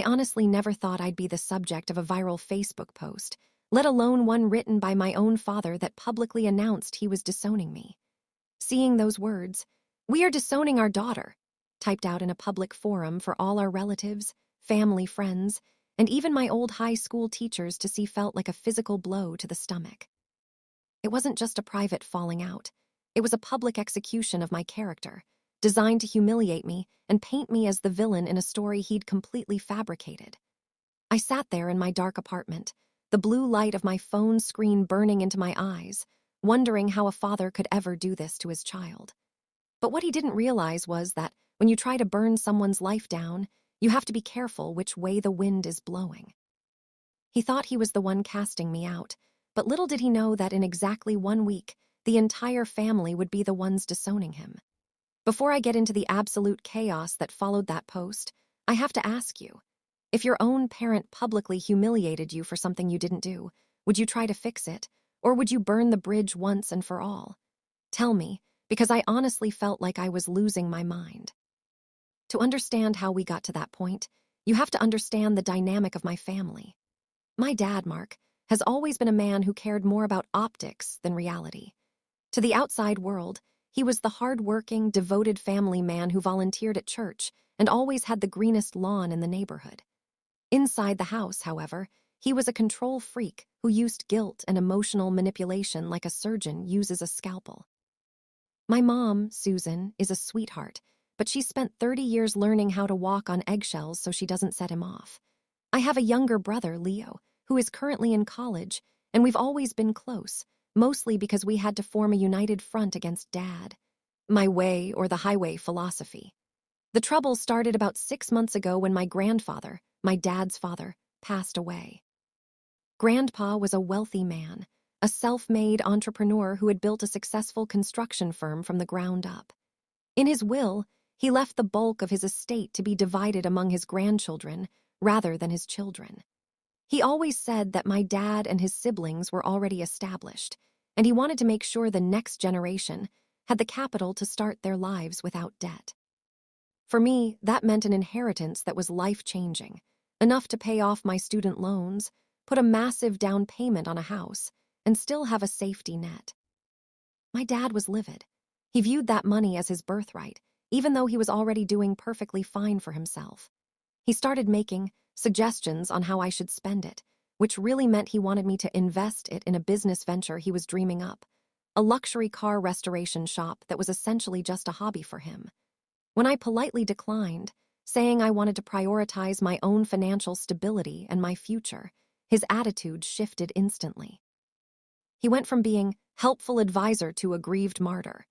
honestly never thought I'd be the subject of a viral Facebook post, let alone one written by my own father that publicly announced he was disowning me. Seeing those words, "We are disowning our daughter," typed out in a public forum for all our relatives, family, friends, and even my old high school teachers to see felt like a physical blow to the stomach. It wasn't just a private falling out. It was a public execution of my character, designed to humiliate me and paint me as the villain in a story he'd completely fabricated. I sat there in my dark apartment, the blue light of my phone screen burning into my eyes, wondering how a father could ever do this to his child. But what he didn't realize was that when you try to burn someone's life down, you have to be careful which way the wind is blowing. He thought he was the one casting me out, but little did he know that in exactly 1 week, the entire family would be the ones disowning him. Before I get into the absolute chaos that followed that post, I have to ask you, if your own parent publicly humiliated you for something you didn't do, would you try to fix it, or would you burn the bridge once and for all? Tell me, because I honestly felt like I was losing my mind. To understand how we got to that point, you have to understand the dynamic of my family. My dad, Mark, has always been a man who cared more about optics than reality. To the outside world, he was the hard-working, devoted family man who volunteered at church and always had the greenest lawn in the neighborhood. Inside the house, however, he was a control freak who used guilt and emotional manipulation like a surgeon uses a scalpel. My mom, Susan, is a sweetheart, but she spent 30 years learning how to walk on eggshells so she doesn't set him off. I have a younger brother, Leo, who is currently in college, and we've always been close, mostly because we had to form a united front against Dad. My way or the highway philosophy. The trouble started about 6 months ago when my grandfather, my dad's father, passed away. Grandpa was a wealthy man, a self-made entrepreneur who had built a successful construction firm from the ground up. In his will, he left the bulk of his estate to be divided among his grandchildren rather than his children. He always said that my dad and his siblings were already established, and he wanted to make sure the next generation had the capital to start their lives without debt. For me, that meant an inheritance that was life-changing, enough to pay off my student loans, put a massive down payment on a house, and still have a safety net. My dad was livid. He viewed that money as his birthright, even though he was already doing perfectly fine for himself. He started making suggestions on how I should spend it, which really meant he wanted me to invest it in a business venture he was dreaming up, a luxury car restoration shop that was essentially just a hobby for him. When I politely declined, saying I wanted to prioritize my own financial stability and my future, his attitude shifted instantly. He went from being helpful advisor to aggrieved martyr.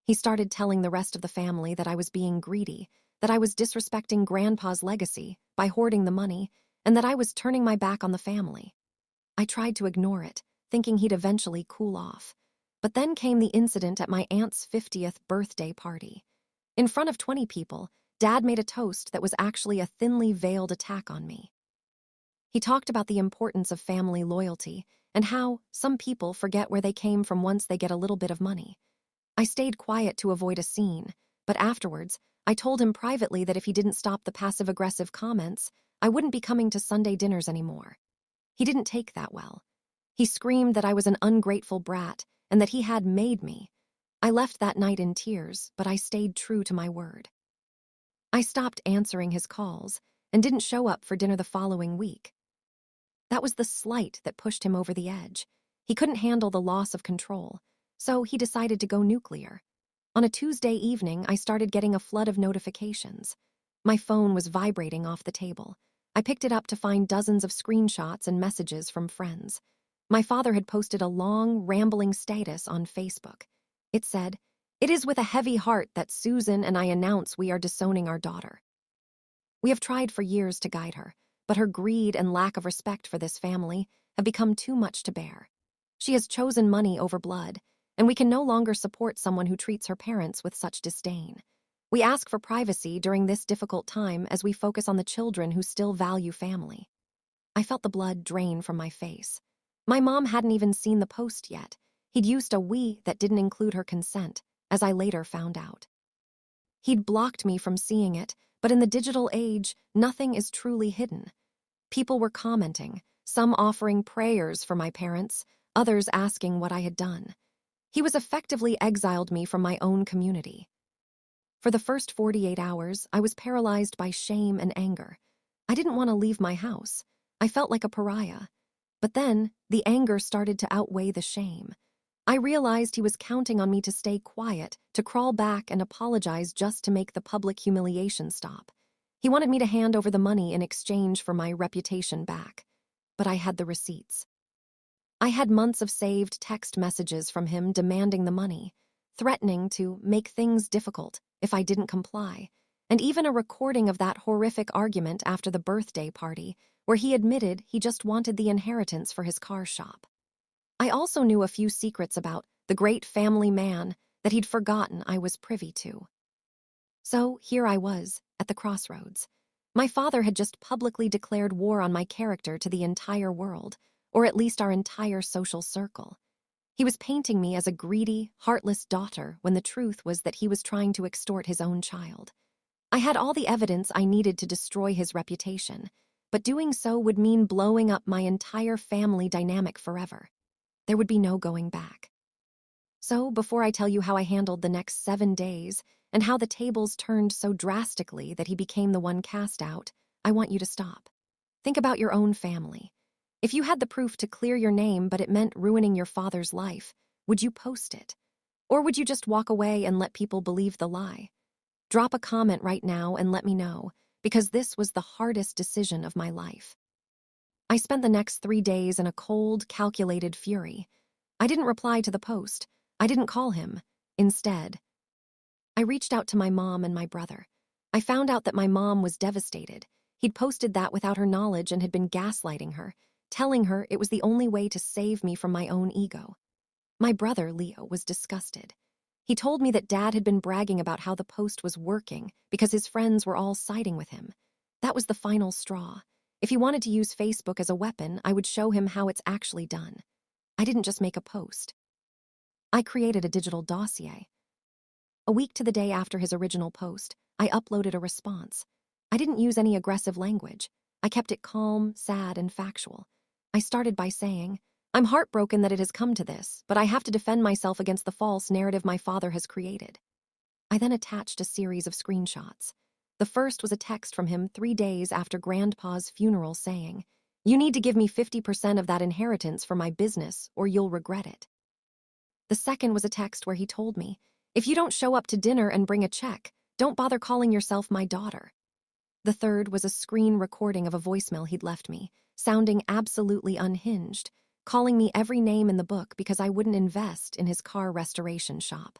He started telling the rest of the family that I was being greedy, that I was disrespecting Grandpa's legacy by hoarding the money, and that I was turning my back on the family. I tried to ignore it, thinking he'd eventually cool off. But then came the incident at my aunt's 50th birthday party. In front of 20 people, Dad made a toast that was actually a thinly veiled attack on me. He talked about the importance of family loyalty and how some people forget where they came from once they get a little bit of money. I stayed quiet to avoid a scene, but afterwards, I told him privately that if he didn't stop the passive-aggressive comments, I wouldn't be coming to Sunday dinners anymore. He didn't take that well. He screamed that I was an ungrateful brat and that he had made me. I left that night in tears, but I stayed true to my word. I stopped answering his calls and didn't show up for dinner the following week. That was the slight that pushed him over the edge. He couldn't handle the loss of control, so he decided to go nuclear. On a Tuesday evening, I started getting a flood of notifications. My phone was vibrating off the table. I picked it up to find dozens of screenshots and messages from friends. My father had posted a long, rambling status on Facebook. It said, "It is with a heavy heart that Susan and I announce we are disowning our daughter. We have tried for years to guide her, but her greed and lack of respect for this family have become too much to bear. She has chosen money over blood, and we can no longer support someone who treats her parents with such disdain. We ask for privacy during this difficult time as we focus on the children who still value family." I felt the blood drain from my face. My mom hadn't even seen the post yet. He'd used a "we" that didn't include her consent, as I later found out. He'd blocked me from seeing it, But in the digital age, nothing is truly hidden. People were commenting, some offering prayers for my parents, others asking what I had done. He was effectively exiled me from my own community. For the first 48 hours, I was paralyzed by shame and anger. I didn't want to leave my house. I felt like a pariah. But then, the anger started to outweigh the shame. I realized he was counting on me to stay quiet, to crawl back and apologize just to make the public humiliation stop. He wanted me to hand over the money in exchange for my reputation back. But I had the receipts. I had months of saved text messages from him demanding the money, threatening to make things difficult if I didn't comply, and even a recording of that horrific argument after the birthday party where he admitted he just wanted the inheritance for his car shop. I also knew a few secrets about the great family man that he'd forgotten I was privy to. So here I was, at the crossroads. My father had just publicly declared war on my character to the entire world, or at least our entire social circle. He was painting me as a greedy, heartless daughter when the truth was that he was trying to extort his own child. I had all the evidence I needed to destroy his reputation, but doing so would mean blowing up my entire family dynamic forever. There would be no going back. So, before I tell you how I handled the next 7 days and how the tables turned so drastically that he became the one cast out, I want you to stop. Think about your own family. If you had the proof to clear your name but it meant ruining your father's life, would you post it? Or would you just walk away and let people believe the lie? Drop a comment right now and let me know, because this was the hardest decision of my life. I spent the next 3 days in a cold, calculated fury. I didn't reply to the post. I didn't call him. Instead, I reached out to my mom and my brother. I found out that my mom was devastated. He'd posted that without her knowledge and had been gaslighting her, telling her it was the only way to save me from my own ego. My brother, Leo, was disgusted. He told me that Dad had been bragging about how the post was working because his friends were all siding with him. That was the final straw. If he wanted to use Facebook as a weapon, I would show him how it's actually done. I didn't just make a post. I created a digital dossier. A week to the day after his original post, I uploaded a response. I didn't use any aggressive language. I kept it calm, sad, and factual. I started by saying, "I'm heartbroken that it has come to this, but I have to defend myself against the false narrative my father has created." I then attached a series of screenshots. The first was a text from him 3 days after Grandpa's funeral saying, "You need to give me 50% of that inheritance for my business or you'll regret it." The second was a text where he told me, "If you don't show up to dinner and bring a check, don't bother calling yourself my daughter." The third was a screen recording of a voicemail he'd left me, sounding absolutely unhinged, calling me every name in the book because I wouldn't invest in his car restoration shop.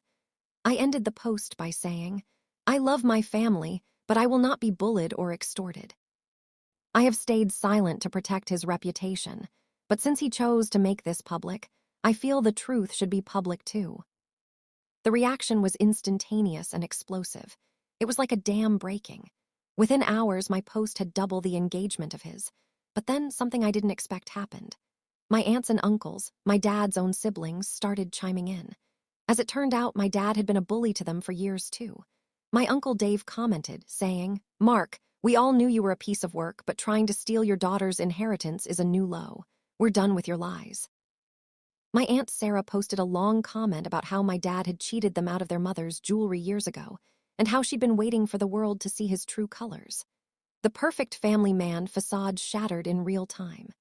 I ended the post by saying, "I love my family, but I will not be bullied or extorted." I have stayed silent to protect his reputation, but since he chose to make this public, I feel the truth should be public too. The reaction was instantaneous and explosive. It was like a dam breaking. Within hours, my post had double the engagement of his. But then something I didn't expect happened. My aunts and uncles, my dad's own siblings, started chiming in. As it turned out, my dad had been a bully to them for years too. My uncle Dave commented, saying, "Mark, we all knew you were a piece of work, but trying to steal your daughter's inheritance is a new low. We're done with your lies." My Aunt Sarah posted a long comment about how my dad had cheated them out of their mother's jewelry years ago, and how she'd been waiting for the world to see his true colors. The perfect family man facade shattered in real time.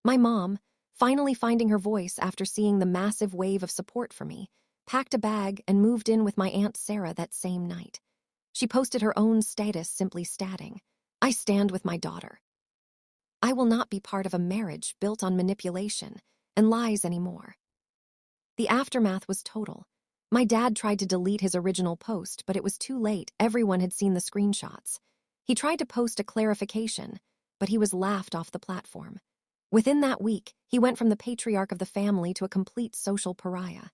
My mom, finally finding her voice after seeing the massive wave of support for me, packed a bag and moved in with my Aunt Sarah that same night. She posted her own status simply stating, "I stand with my daughter. I will not be part of a marriage built on manipulation and lies anymore." The aftermath was total. My dad tried to delete his original post, but it was too late. Everyone had seen the screenshots. He tried to post a clarification, but he was laughed off the platform. Within that week, he went from the patriarch of the family to a complete social pariah.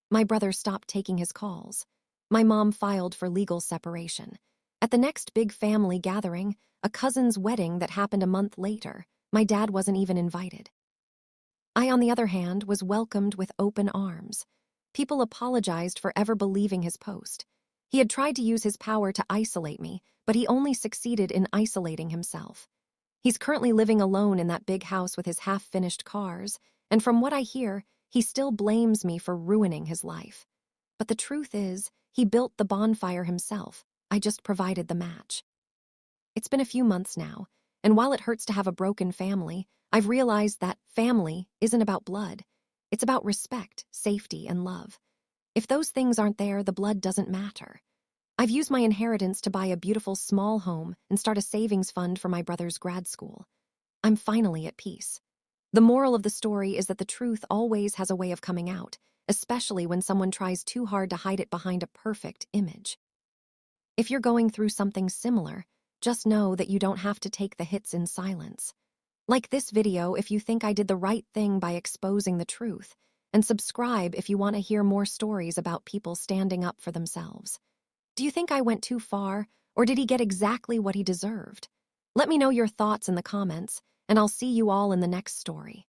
My brother stopped taking his calls. My mom filed for legal separation. At the next big family gathering, a cousin's wedding that happened a month later, my dad wasn't even invited. I, on the other hand, was welcomed with open arms. People apologized for ever believing his post. He had tried to use his power to isolate me, but but he only succeeded in isolating himself. He's currently living alone in that big house with his half-finished cars, and from what I hear, he still blames me for ruining his life. But the truth is, he built the bonfire himself. I just provided the match. It's been a few months now, and while it hurts to have a broken family, I've realized that family isn't about blood. It's about respect, safety, and love. If those things aren't there, the blood doesn't matter. I've used my inheritance to buy a beautiful small home and start a savings fund for my brother's grad school. I'm finally at peace. The moral of the story is that the truth always has a way of coming out, especially when someone tries too hard to hide it behind a perfect image. If you're going through something similar, just know that you don't have to take the hits in silence. Like this video if you think I did the right thing by exposing the truth, and subscribe if you want to hear more stories about people standing up for themselves. Do you think I went too far, or did he get exactly what he deserved? Let me know your thoughts in the comments, and I'll see you all in the next story.